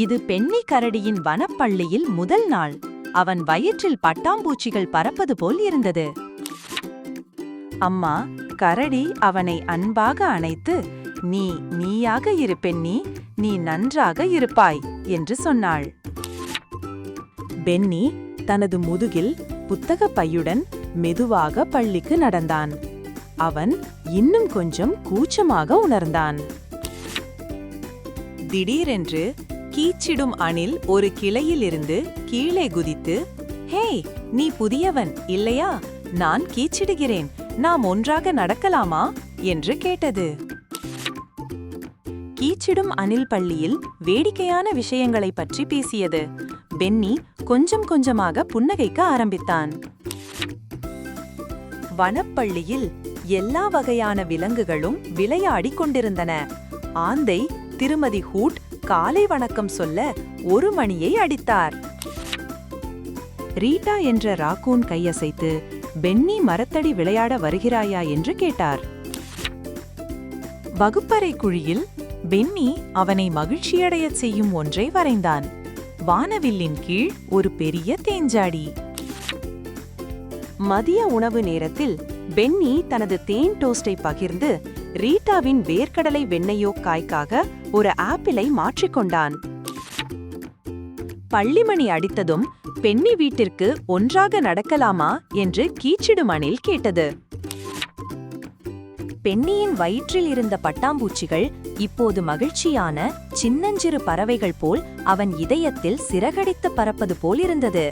இது பென்னி கரடியின் வனப்பள்ளியில் முதல் நாள். அவன் வயிற்றில் பட்டாம்பூச்சிகள் பறப்பது போல் இருந்தது. அம்மா கரடி அவனை அன்பாக அணைத்து, நீ நீயாக இரு பென்னி, நீ நன்றாக இருப்பாய் என்று சொன்னாள். பென்னி தனது முதுகில் புத்தகப் பையுடன் மெதுவாக பள்ளிக்கு நடந்தான். அவன் இன்னும் கொஞ்சம் கூச்சமாக உணர்ந்தான். திடீரென்று கீச்சிடும் அணில் ஒரு கிளையிலிருந்து கீழே குதித்து, ஹே, நீ புதியவன் இல்லையா? நான் கீச்சிடுகிறேன், நாம் ஒன்றாக நடக்கலாமா என்று கேட்டது. கீச்சிடும் அணில் பள்ளியில் வேடிக்கையான விஷயங்களை பற்றி பேசியது. பென்னி கொஞ்சம் கொஞ்சமாக புன்னகைக்க ஆரம்பித்தான். வனப்பள்ளியில் எல்லா வகையான விலங்குகளும் விளையாடிக் கொண்டிருந்தன. ஆந்தை திருமதி ஹூட் காலை வணக்கம் சொல்ல 1 மணியை அடித்தார். ரீட்டா என்ற ராக்கூன் கையசைத்து, பென்னி மரத்தடி விளையாட வருகிறாயா என்று கேட்டார். வகுப்பறை குழியில் பென்னி அவனை மகிழ்ச்சியடையச் செய்யும் ஒன்றை வரைந்தான். வானவில்லின் கீழ் ஒரு பெரிய தேஞ்சாடி. மதிய உணவு நேரத்தில் பென்னி தனது தேன் டோஸ்டை பகிர்ந்து ரீட்டாவின் வேர்க்கடலை வெண்ணெயோ காய்க்காக ஒரு ஆப்பிளை மாற்றிக்கொண்டான். பள்ளிமணி அடித்ததும் பென்னி வீட்டிற்கு ஒன்றாக நடக்கலாமா என்று கீச்சிடும் அணில் கேட்டது. பென்னியின் வயிற்றில் இருந்த பட்டாம்பூச்சிகள் இப்போது மகிழ்ச்சியான சின்னஞ்சிறு பறவைகள் போல் அவன் இதயத்தில் சிறகடித்து பறப்பது போல் இருந்தது.